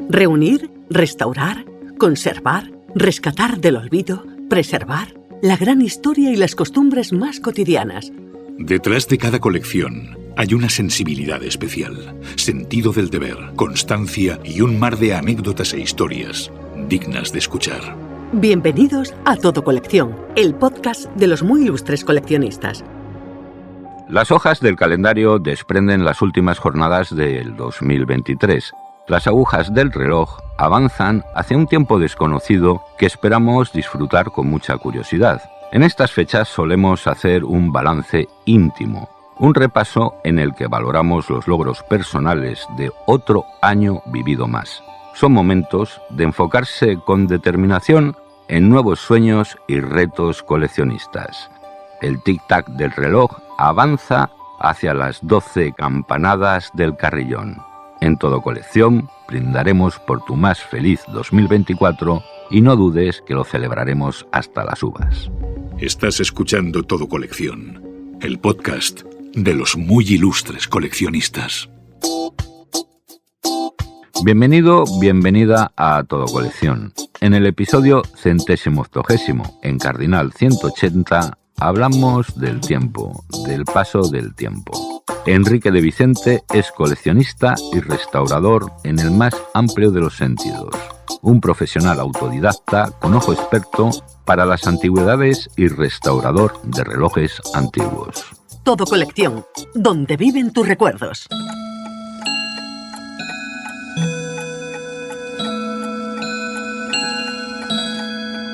Reunir, restaurar, conservar, rescatar del olvido, preservar la gran historia y las costumbres más cotidianas. Detrás de cada colección hay una sensibilidad especial, sentido del deber, constancia y un mar de anécdotas e historias dignas de escuchar. Bienvenidos a Todo Colección, el podcast de los muy ilustres coleccionistas. Las hojas del calendario desprenden las últimas jornadas del 2023. Las agujas del reloj avanzan hacia un tiempo desconocido que esperamos disfrutar con mucha curiosidad. En estas fechas solemos hacer un balance íntimo, un repaso en el que valoramos los logros personales de otro año vivido más. Son momentos de enfocarse con determinación en nuevos sueños y retos coleccionistas. El tic-tac del reloj avanza hacia las 12 campanadas del carrillón. En Todo Colección brindaremos por tu más feliz 2024 y no dudes que lo celebraremos hasta las uvas. Estás escuchando Todo Colección, el podcast de los muy ilustres coleccionistas. Bienvenido, bienvenida a Todo Colección. En el episodio 180, en Cardinal 180, hablamos del tiempo, del paso del tiempo. Enrique de Vicente es coleccionista y restaurador en el más amplio de los sentidos. Un profesional autodidacta con ojo experto para las antigüedades y restaurador de relojes antiguos. Todo Colección, donde viven tus recuerdos.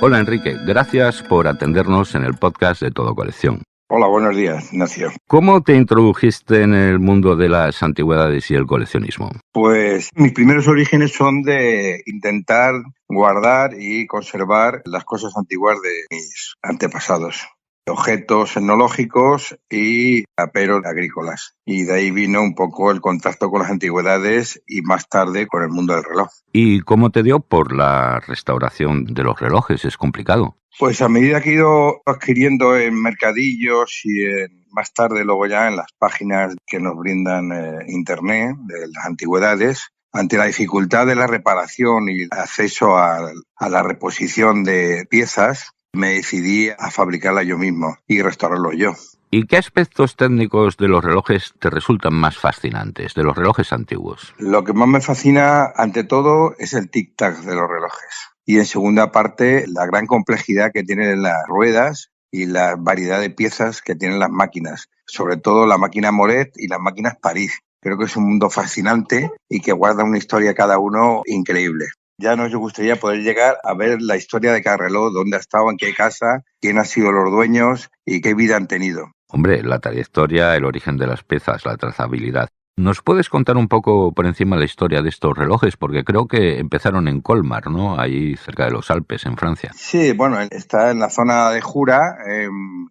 Hola Enrique, gracias por atendernos en el podcast de Todo Colección. Hola, buenos días, Ignacio. ¿Cómo te introdujiste en el mundo de las antigüedades y el coleccionismo? Pues mis primeros orígenes son de intentar guardar y conservar las cosas antiguas de mis antepasados. Objetos etnológicos y aperos agrícolas. Y de ahí vino un poco el contacto con las antigüedades y más tarde con el mundo del reloj. ¿Y cómo te dio por la restauración de los relojes? ¿Es complicado? Pues a medida que he ido adquiriendo en mercadillos y más tarde luego ya en las páginas que nos brindan Internet de las antigüedades, ante la dificultad de la reparación y el acceso a la reposición de piezas, me decidí a fabricarla yo mismo y restaurarlo yo. ¿Y qué aspectos técnicos de los relojes te resultan más fascinantes, de los relojes antiguos? Lo que más me fascina, ante todo, es el tic-tac de los relojes. Y en segunda parte, la gran complejidad que tienen las ruedas y la variedad de piezas que tienen las máquinas. Sobre todo la máquina Moret y las máquinas París. Creo que es un mundo fascinante y que guarda una historia cada uno increíble. Ya nos gustaría poder llegar a ver la historia de cada reloj, dónde ha estado, en qué casa, quién han sido los dueños y qué vida han tenido. Hombre, la trayectoria, el origen de las piezas, la trazabilidad. ¿Nos puedes contar un poco por encima la historia de estos relojes? Porque creo que empezaron en Colmar, ¿no? Ahí cerca de los Alpes, en Francia. Sí, bueno, está en la zona de Jura,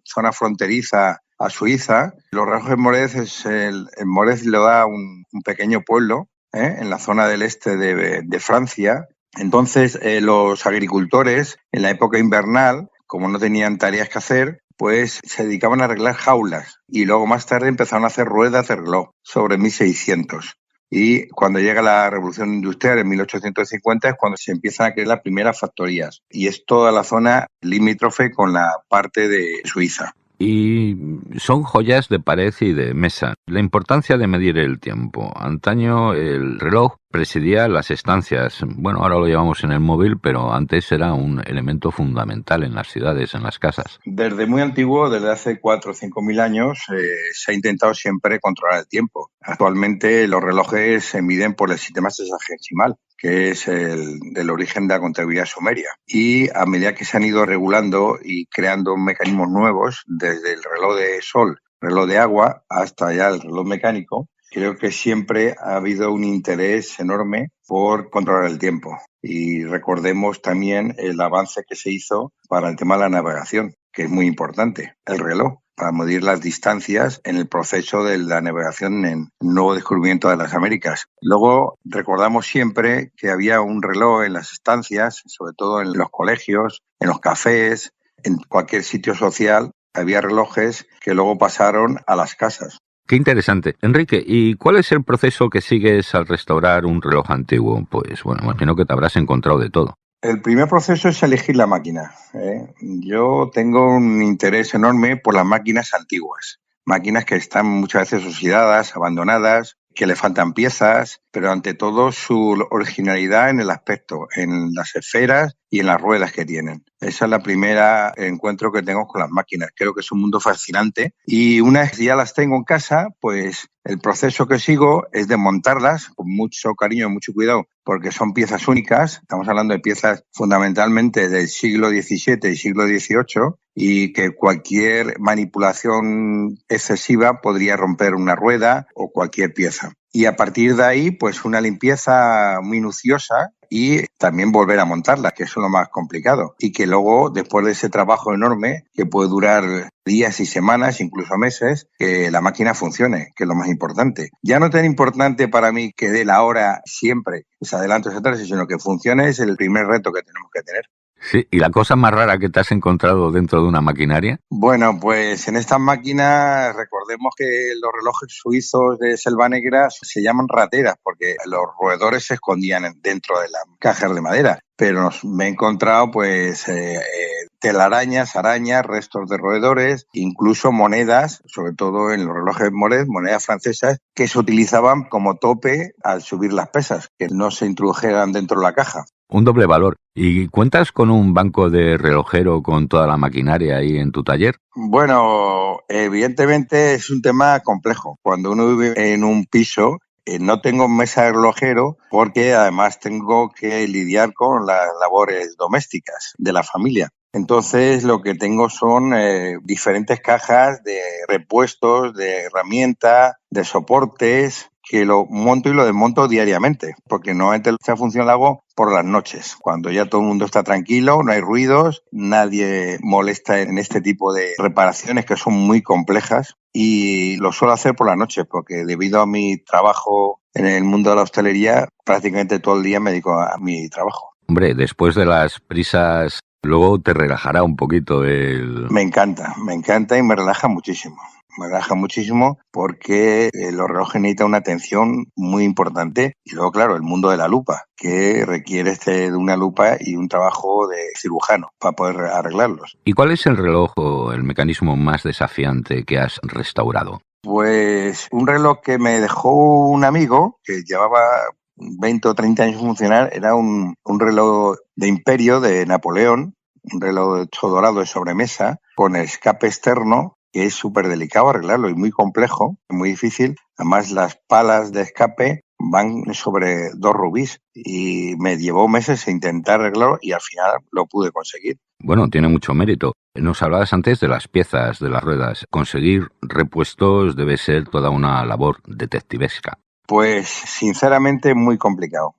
zona fronteriza a Suiza. Los relojes Morez, el Morez lo da un pequeño pueblo en la zona del este de Francia. Entonces, los agricultores, en la época invernal, como no tenían tareas que hacer, pues se dedicaban a arreglar jaulas y luego más tarde empezaron a hacer ruedas de reloj sobre 1600. Y cuando llega la Revolución Industrial en 1850 es cuando se empiezan a crear las primeras factorías. Y es toda la zona limítrofe con la parte de Suiza. Y son joyas de pared y de mesa. La importancia de medir el tiempo. Antaño el reloj presidía las estancias. Bueno, ahora lo llevamos en el móvil, pero antes era un elemento fundamental en las ciudades, en las casas. Desde muy antiguo, desde hace 4 o 5 mil años, se ha intentado siempre controlar el tiempo. Actualmente los relojes se miden por el sistema sexagesimal, que es el origen de la contabilidad sumeria. Y a medida que se han ido regulando y creando mecanismos nuevos, desde el reloj de sol, reloj de agua, hasta ya el reloj mecánico, creo que siempre ha habido un interés enorme por controlar el tiempo. Y recordemos también el avance que se hizo para el tema de la navegación, que es muy importante, el reloj, para medir las distancias en el proceso de la navegación en el nuevo descubrimiento de las Américas. Luego recordamos siempre que había un reloj en las estancias, sobre todo en los colegios, en los cafés, en cualquier sitio social, había relojes que luego pasaron a las casas. Qué interesante. Enrique, ¿y cuál es el proceso que sigues al restaurar un reloj antiguo? Pues bueno, imagino que te habrás encontrado de todo. El primer proceso es elegir la máquina, ¿eh? Yo tengo un interés enorme por las máquinas antiguas, máquinas que están muchas veces oxidadas, abandonadas, que le faltan piezas, pero ante todo su originalidad en el aspecto, en las esferas y en las ruedas que tienen. Esa es la primera encuentro que tengo con las máquinas. Creo que es un mundo fascinante y una vez que ya las tengo en casa, pues el proceso que sigo es de montarlas con mucho cariño y mucho cuidado, porque son piezas únicas. Estamos hablando de piezas fundamentalmente del siglo XVII y siglo XVIII y que cualquier manipulación excesiva podría romper una rueda o cualquier pieza. Y a partir de ahí, pues una limpieza minuciosa y también volver a montarla, que eso es lo más complicado. Y que luego, después de ese trabajo enorme, que puede durar días y semanas, incluso meses, que la máquina funcione, que es lo más importante. Ya no tan importante para mí que dé la hora siempre, es adelante o atrás, sino que funcione es el primer reto que tenemos que tener. Sí, ¿y la cosa más rara que te has encontrado dentro de una maquinaria? Bueno, pues en estas máquinas recordemos que los relojes suizos de Selva Negra se llaman rateras porque los roedores se escondían dentro de las cajas de madera. Pero me he encontrado pues telarañas, arañas, restos de roedores, incluso monedas, sobre todo en los relojes Moret, monedas francesas, que se utilizaban como tope al subir las pesas, que no se introdujeran dentro de la caja. Un doble valor. ¿Y cuentas con un banco de relojero con toda la maquinaria ahí en tu taller? Bueno, evidentemente es un tema complejo. Cuando uno vive en un piso, no tengo mesa de relojero porque además tengo que lidiar con las labores domésticas de la familia. Entonces lo que tengo son diferentes cajas de repuestos, de herramientas, de soportes, que lo monto y lo desmonto diariamente, porque normalmente esta función la hago por las noches, cuando ya todo el mundo está tranquilo, no hay ruidos, nadie molesta en este tipo de reparaciones que son muy complejas y lo suelo hacer por las noches, porque debido a mi trabajo en el mundo de la hostelería, prácticamente todo el día me dedico a mi trabajo. Hombre, después de las prisas, luego te relajará un poquito el... Me encanta y me relaja muchísimo. Me relaja muchísimo porque los relojes necesitan una atención muy importante. Y luego, claro, el mundo de la lupa, que requiere de una lupa y un trabajo de cirujano para poder arreglarlos. ¿Y cuál es el reloj o el mecanismo más desafiante que has restaurado? Pues un reloj que me dejó un amigo que llevaba 20 o 30 años funcionar, era un reloj de imperio de Napoleón, un reloj hecho dorado de sobremesa, con escape externo, que es súper delicado arreglarlo y muy complejo, muy difícil. Además, las palas de escape van sobre 2 rubíes y me llevó meses intentar arreglarlo y al final lo pude conseguir. Bueno, tiene mucho mérito. Nos hablabas antes de las piezas de las ruedas. Conseguir repuestos debe ser toda una labor detectivesca. Pues sinceramente muy complicado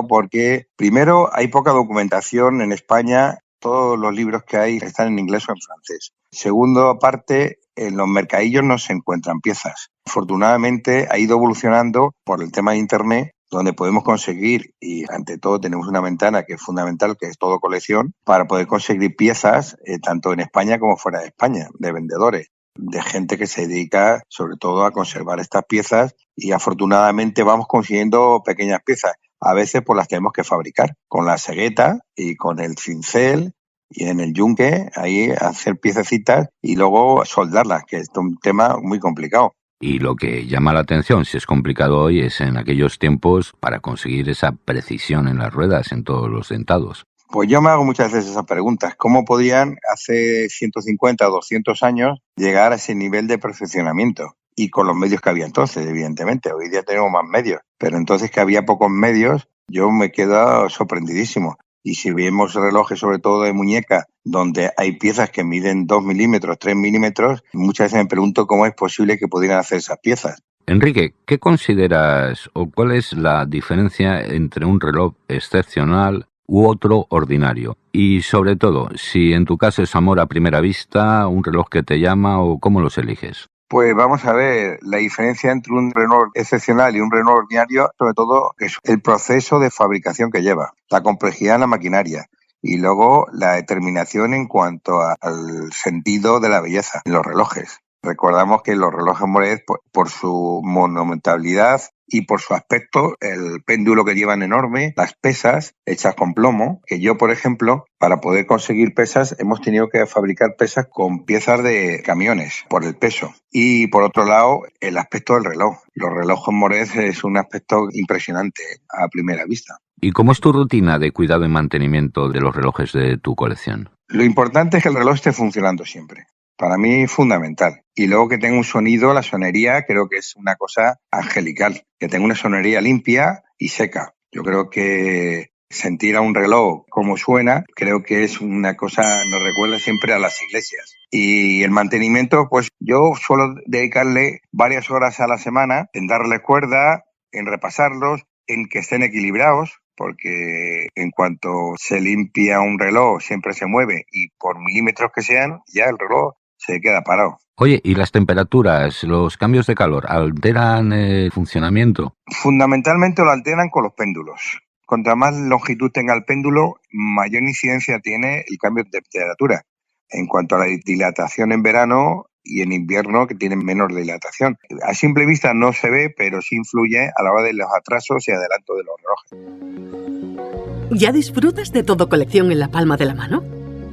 porque primero hay poca documentación en España, todos los libros que hay están en inglés o en francés. Segundo, aparte, en los mercadillos no se encuentran piezas. Afortunadamente ha ido evolucionando por el tema de Internet, donde podemos conseguir, y ante todo tenemos una ventana que es fundamental, que es todo colección, para poder conseguir piezas tanto en España como fuera de España, de vendedores, de gente que se dedica sobre todo a conservar estas piezas y afortunadamente vamos consiguiendo pequeñas piezas. A veces pues las tenemos que fabricar con la cegueta y con el cincel y en el yunque, ahí hacer piececitas y luego soldarlas, que es un tema muy complicado. Y lo que llama la atención, si es complicado hoy, es en aquellos tiempos para conseguir esa precisión en las ruedas, en todos los dentados. Pues yo me hago muchas veces esas preguntas. ¿Cómo podían hace 150 o 200 años llegar a ese nivel de perfeccionamiento? Y con los medios que había entonces, evidentemente. Hoy día tenemos más medios. Pero entonces que había pocos medios, yo me quedo sorprendidísimo. Y si vemos relojes, sobre todo de muñeca, donde hay piezas que miden 2 milímetros, 3 milímetros, muchas veces me pregunto cómo es posible que pudieran hacer esas piezas. Enrique, ¿qué consideras o cuál es la diferencia entre un reloj excepcional u otro ordinario? Y sobre todo, si en tu caso es amor a primera vista, un reloj que te llama o cómo los eliges. Pues vamos a ver, la diferencia entre un reloj excepcional y un reloj ordinario, sobre todo, es el proceso de fabricación que lleva, la complejidad en la maquinaria y luego la determinación en cuanto al sentido de la belleza en los relojes. Recordamos que los relojes Moret, por su monumentalidad y por su aspecto, el péndulo que llevan enorme, las pesas hechas con plomo, que yo, por ejemplo, para poder conseguir pesas, hemos tenido que fabricar pesas con piezas de camiones por el peso. Y por otro lado, el aspecto del reloj. Los relojes Moret es un aspecto impresionante a primera vista. ¿Y cómo es tu rutina de cuidado y mantenimiento de los relojes de tu colección? Lo importante es que el reloj esté funcionando siempre. Para mí es fundamental. Y luego que tenga un sonido, la sonería creo que es una cosa angelical. Que tenga una sonería limpia y seca. Yo creo que sentir a un reloj como suena, creo que es una cosa, nos recuerda siempre a las iglesias. Y el mantenimiento, pues yo suelo dedicarle varias horas a la semana en darle cuerda, en repasarlos, en que estén equilibrados, porque en cuanto se limpia un reloj siempre se mueve y por milímetros que sean, ya el reloj se queda parado. Oye, ¿y las temperaturas, los cambios de calor, alteran el funcionamiento? Fundamentalmente lo alteran con los péndulos. Contra más longitud tenga el péndulo, mayor incidencia tiene el cambio de temperatura. En cuanto a la dilatación en verano y en invierno, que tienen menor dilatación. A simple vista no se ve, pero sí influye a la hora de los atrasos y adelanto de los relojes. ¿Ya disfrutas de Todo Colección en la palma de la mano?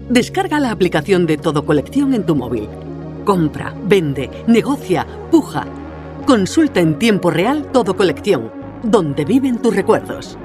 Descarga la aplicación de Todo Colección en tu móvil. Compra, vende, negocia, puja. Consulta en tiempo real Todo Colección, donde viven tus recuerdos.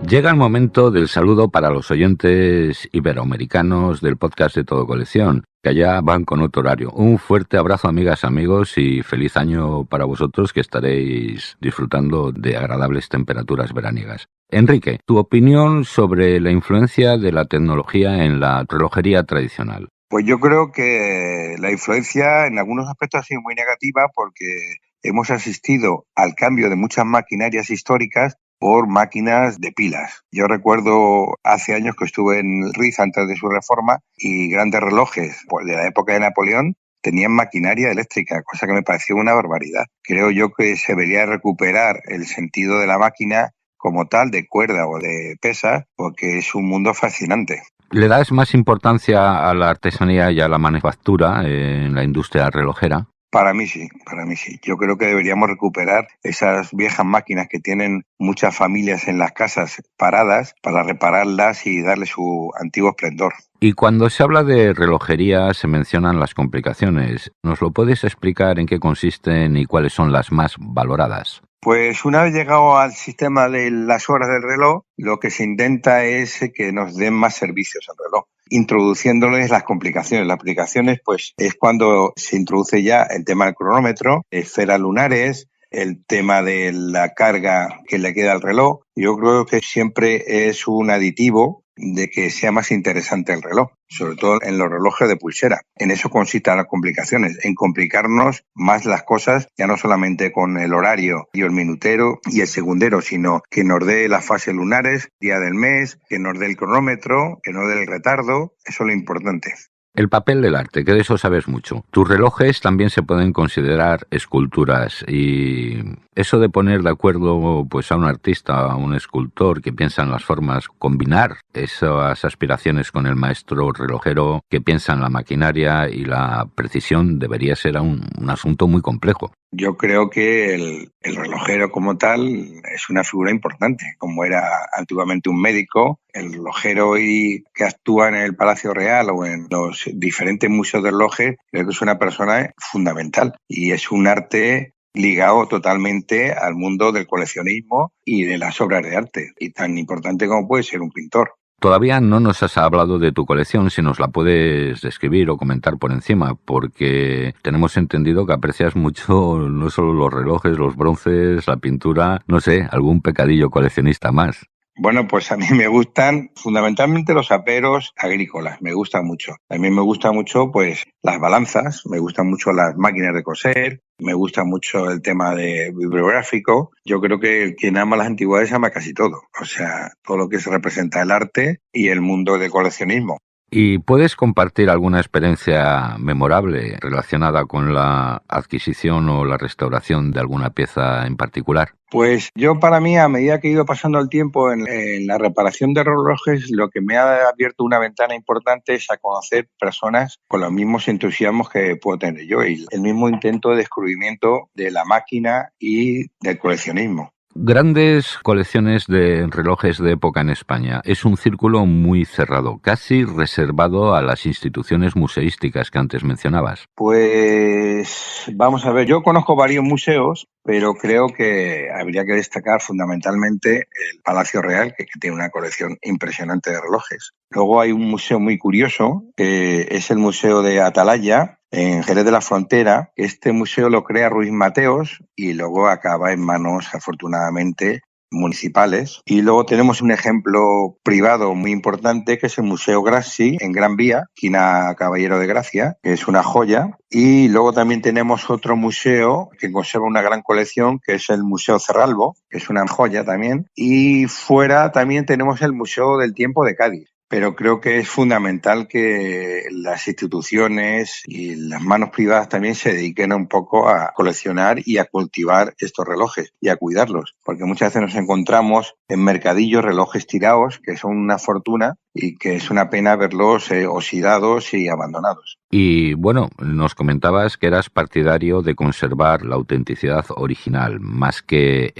Llega el momento del saludo para los oyentes iberoamericanos del podcast de Todo Colección, que allá van con otro horario. Un fuerte abrazo, amigas, amigos, y feliz año para vosotros, que estaréis disfrutando de agradables temperaturas veraniegas. Enrique, tu opinión sobre la influencia de la tecnología en la relojería tradicional. Pues yo creo que la influencia en algunos aspectos ha sido muy negativa porque hemos asistido al cambio de muchas maquinarias históricas por máquinas de pilas. Yo recuerdo hace años que estuve en el RIZ antes de su reforma y grandes relojes de la época de Napoleón tenían maquinaria eléctrica, cosa que me pareció una barbaridad. Creo yo que se debería recuperar el sentido de la máquina como tal, de cuerda o de pesa, porque es un mundo fascinante. ¿Le das más importancia a la artesanía y a la manufactura en la industria relojera? Para mí sí, para mí sí. Yo creo que deberíamos recuperar esas viejas máquinas que tienen muchas familias en las casas paradas para repararlas y darle su antiguo esplendor. Y cuando se habla de relojería se mencionan las complicaciones. ¿Nos lo puedes explicar en qué consisten y cuáles son las más valoradas? Pues una vez llegado al sistema de las horas del reloj, lo que se intenta es que nos den más servicios al reloj, introduciéndoles las complicaciones. Las complicaciones pues es cuando se introduce ya el tema del cronómetro, esferas lunares, el tema de la carga que le queda al reloj. Yo creo que siempre es un aditivo de que sea más interesante el reloj, sobre todo en los relojes de pulsera. En eso consisten las complicaciones, en complicarnos más las cosas, ya no solamente con el horario y el minutero y el segundero, sino que nos dé las fases lunares, día del mes, que nos dé el cronómetro, que nos dé el retardo. Eso es lo importante. El papel del arte, que de eso sabes mucho. Tus relojes también se pueden considerar esculturas y eso de poner de acuerdo pues a un artista, a un escultor que piensa en las formas, combinar esas aspiraciones con el maestro relojero que piensa en la maquinaria y la precisión debería ser un asunto muy complejo. Yo creo que el relojero como tal es una figura importante, como era antiguamente un médico. El relojero hoy que actúa en el Palacio Real o en los diferentes museos de relojes, creo que es una persona fundamental y es un arte ligado totalmente al mundo del coleccionismo y de las obras de arte, y tan importante como puede ser un pintor. Todavía no nos has hablado de tu colección, si nos la puedes describir o comentar por encima, porque tenemos entendido que aprecias mucho no solo los relojes, los bronces, la pintura, no sé, algún pecadillo coleccionista más. Bueno, pues a mí me gustan fundamentalmente los aperos agrícolas, me gustan mucho. También me gusta mucho pues las balanzas, me gustan mucho las máquinas de coser, me gusta mucho el tema de bibliográfico. Yo creo que quien ama las antigüedades ama casi todo, o sea, todo lo que se representa el arte y el mundo del coleccionismo. ¿Y puedes compartir alguna experiencia memorable relacionada con la adquisición o la restauración de alguna pieza en particular? Pues yo, para mí, a medida que he ido pasando el tiempo en la reparación de relojes, lo que me ha abierto una ventana importante es a conocer personas con los mismos entusiasmos que puedo tener yo y el mismo intento de descubrimiento de la máquina y del coleccionismo. Grandes colecciones de relojes de época en España. Es un círculo muy cerrado, casi reservado a las instituciones museísticas que antes mencionabas. Pues vamos a ver, yo conozco varios museos, pero creo que habría que destacar fundamentalmente el Palacio Real, que tiene una colección impresionante de relojes. Luego hay un museo muy curioso, que es el Museo de Atalaya, en Jerez de la Frontera. Este museo lo crea Ruiz Mateos y luego acaba en manos, afortunadamente, municipales. Y luego tenemos un ejemplo privado muy importante, que es el Museo Grassi en Gran Vía, esquina Caballero de Gracia, que es una joya. Y luego también tenemos otro museo que conserva una gran colección, que es el Museo Cerralbo, que es una joya también. Y fuera también tenemos el Museo del Tiempo de Cádiz. Pero creo que es fundamental que las instituciones y las manos privadas también se dediquen un poco a coleccionar y a cultivar estos relojes y a cuidarlos, porque muchas veces nos encontramos en mercadillos relojes tirados que son una fortuna y que es una pena verlos oxidados y abandonados. Y bueno, nos comentabas que eras partidario de conservar la autenticidad original, más que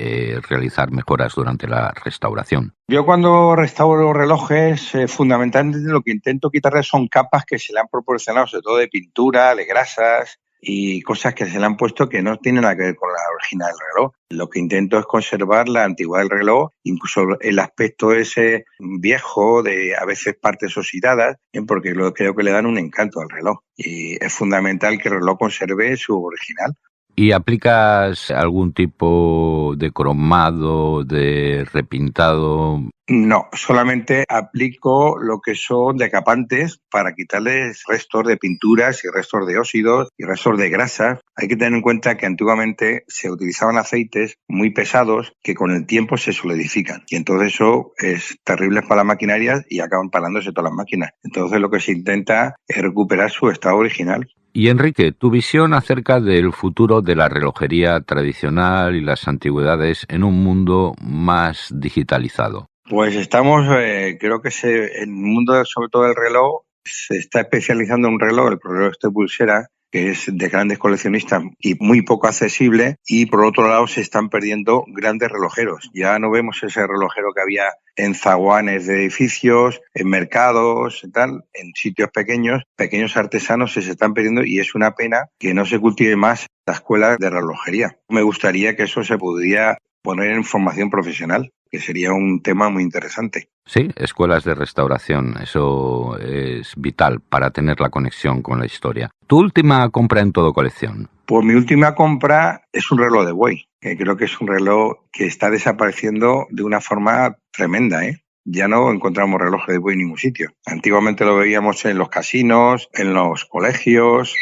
realizar mejoras durante la restauración. Yo, cuando restauro relojes, fundamentalmente lo que intento quitarles son capas que se le han proporcionado, sobre todo de pintura, de grasas y cosas que se le han puesto que no tienen nada que ver con la original del reloj. Lo que intento es conservar la antigüedad del reloj, incluso el aspecto ese viejo, de a veces partes oxidadas, porque creo que le dan un encanto al reloj. Y es fundamental que el reloj conserve su original. ¿Y aplicas algún tipo de cromado, de repintado? No, solamente aplico lo que son decapantes para quitarles restos de pinturas y restos de óxidos y restos de grasas. Hay que tener en cuenta que antiguamente se utilizaban aceites muy pesados que con el tiempo se solidifican y entonces eso es terrible para las maquinarias y acaban parándose todas las máquinas. Entonces lo que se intenta es recuperar su estado original. Y Enrique, tu visión acerca del futuro de la relojería tradicional y las antigüedades en un mundo más digitalizado. Pues estamos, creo que en el mundo, sobre todo del reloj, se está especializando en un reloj, el reloj de pulsera, que es de grandes coleccionistas y muy poco accesible, y por otro lado se están perdiendo grandes relojeros. Ya no vemos ese relojero que había en zaguanes de edificios, en mercados, tal, en sitios pequeños artesanos se están perdiendo y es una pena que no se cultive más la escuela de relojería. Me gustaría que eso se pudiera poner en formación profesional, que sería un tema muy interesante. Sí, escuelas de restauración, eso es vital para tener la conexión con la historia. ¿Tu última compra en Todo Colección? Pues mi última compra es un reloj de buey, que creo que es un reloj que está desapareciendo de una forma tremenda, ¿eh? Ya no encontramos relojes de buey en ningún sitio. Antiguamente lo veíamos en los casinos, en los colegios,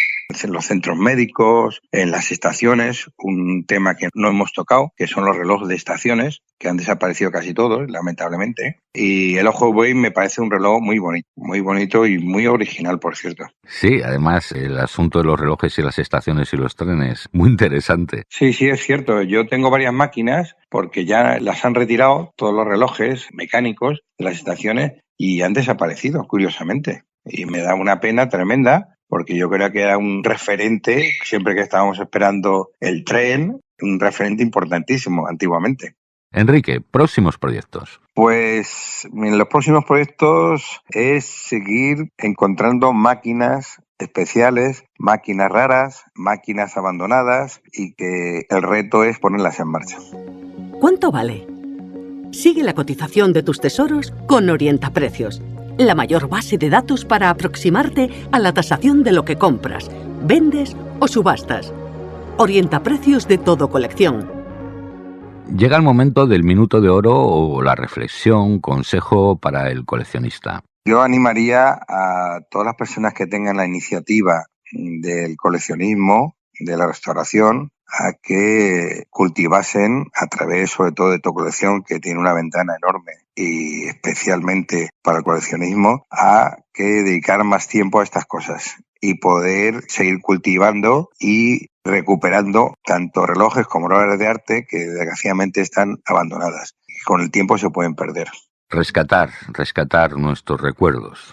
en los centros médicos, en las estaciones, un tema que no hemos tocado, que son los relojes de estaciones, que han desaparecido casi todos, lamentablemente. Y el ojo de buey me parece un reloj muy bonito y muy original, por cierto. Sí, además el asunto de los relojes y las estaciones y los trenes, muy interesante. Sí, es cierto. Yo tengo varias máquinas porque ya las han retirado, todos los relojes mecánicos de las estaciones, y han desaparecido, curiosamente. Y me da una pena tremenda, porque yo creo que era un referente, siempre que estábamos esperando el tren, un referente importantísimo antiguamente. Enrique, próximos proyectos. Pues los próximos proyectos es seguir encontrando máquinas especiales, máquinas raras, máquinas abandonadas, y que el reto es ponerlas en marcha. ¿Cuánto vale? Sigue la cotización de tus tesoros con Orientaprecios, la mayor base de datos para aproximarte a la tasación de lo que compras, vendes o subastas. Orientaprecios de Todo Colección. Llega el momento del minuto de oro o la reflexión, consejo para el coleccionista. Yo animaría a todas las personas que tengan la iniciativa del coleccionismo, de la restauración, a que cultivasen a través, sobre todo, de Todo Colección, que tiene una ventana enorme y especialmente para el coleccionismo, a que dedicar más tiempo a estas cosas y poder seguir cultivando y recuperando tanto relojes como obras de arte que desgraciadamente están abandonadas y con el tiempo se pueden perder. Rescatar nuestros recuerdos.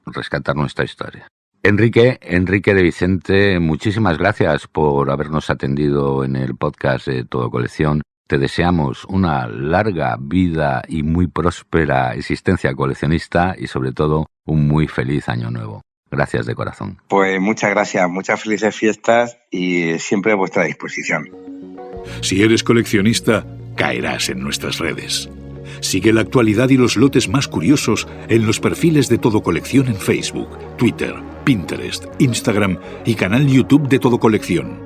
Rescatar nuestra historia. Enrique de Vicente, muchísimas gracias por habernos atendido en el podcast de Todo Colección. Te deseamos una larga vida y muy próspera existencia coleccionista y sobre todo un muy feliz año nuevo. Gracias de corazón. Pues muchas gracias, muchas felices fiestas y siempre a vuestra disposición. Si eres coleccionista, caerás en nuestras redes. Sigue la actualidad y los lotes más curiosos en los perfiles de Todo Colección en Facebook, Twitter, Pinterest, Instagram y canal YouTube de Todo Colección.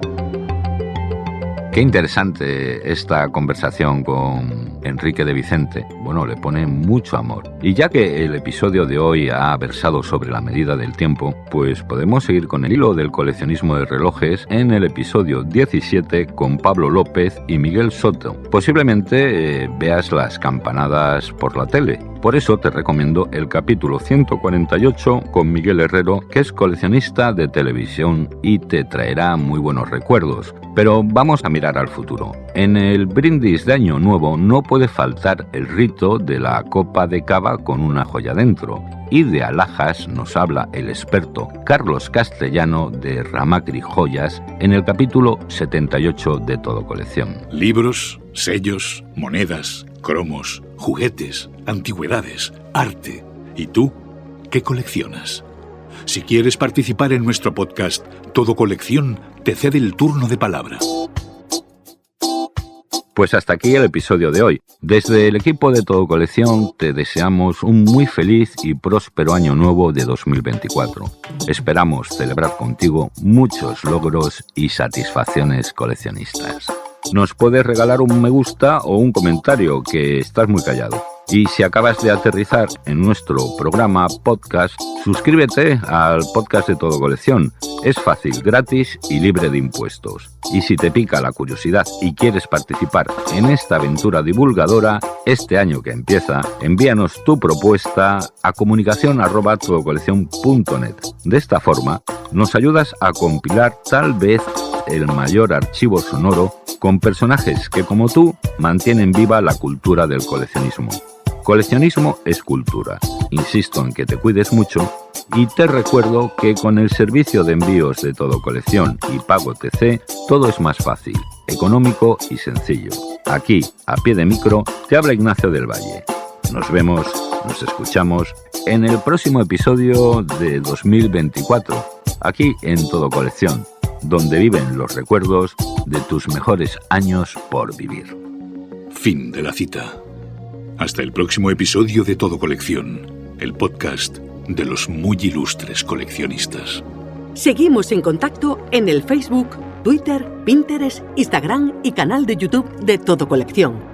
Qué interesante esta conversación con Enrique de Vicente. Bueno, le pone mucho amor. Y ya que el episodio de hoy ha versado sobre la medida del tiempo, pues podemos seguir con el hilo del coleccionismo de relojes en el episodio 17 con Pablo López y Miguel Soto. Posiblemente veas las campanadas por la tele. Por eso te recomiendo el capítulo 148 con Miguel Herrero, que es coleccionista de televisión y te traerá muy buenos recuerdos. Pero vamos a mirar al futuro. En el brindis de Año Nuevo no puede faltar el rito de la copa de cava con una joya dentro. Y de alhajas nos habla el experto Carlos Castellano de Ramacri Joyas en el capítulo 78 de Todo Colección. Libros, sellos, monedas, cromos, juguetes, antigüedades, arte. ¿Y tú? ¿Qué coleccionas? Si quieres participar en nuestro podcast, Todo Colección te cede el turno de palabra. Pues hasta aquí el episodio de hoy. Desde el equipo de Todo Colección te deseamos un muy feliz y próspero año nuevo de 2024. Esperamos celebrar contigo muchos logros y satisfacciones coleccionistas. Nos puedes regalar un me gusta o un comentario, que estás muy callado. Y si acabas de aterrizar en nuestro programa podcast, suscríbete al podcast de Todo Colección. Es fácil, gratis y libre de impuestos. Y si te pica la curiosidad y quieres participar en esta aventura divulgadora, este año que empieza, envíanos tu propuesta a comunicación@todocoleccion.net. De esta forma, nos ayudas a compilar tal vez el mayor archivo sonoro con personajes que, como tú, mantienen viva la cultura del coleccionismo. Coleccionismo es cultura. Insisto en que te cuides mucho y te recuerdo que con el servicio de envíos de Todo Colección y Pago TC, todo es más fácil, económico y sencillo. Aquí, a pie de micro, te habla Ignacio del Valle. Nos vemos, nos escuchamos en el próximo episodio de 2024, aquí en Todo Colección, donde viven los recuerdos de tus mejores años por vivir. Fin de la cita. Hasta el próximo episodio de Todo Colección, el podcast de los muy ilustres coleccionistas. Seguimos en contacto en el Facebook, Twitter, Pinterest, Instagram y canal de YouTube de Todo Colección.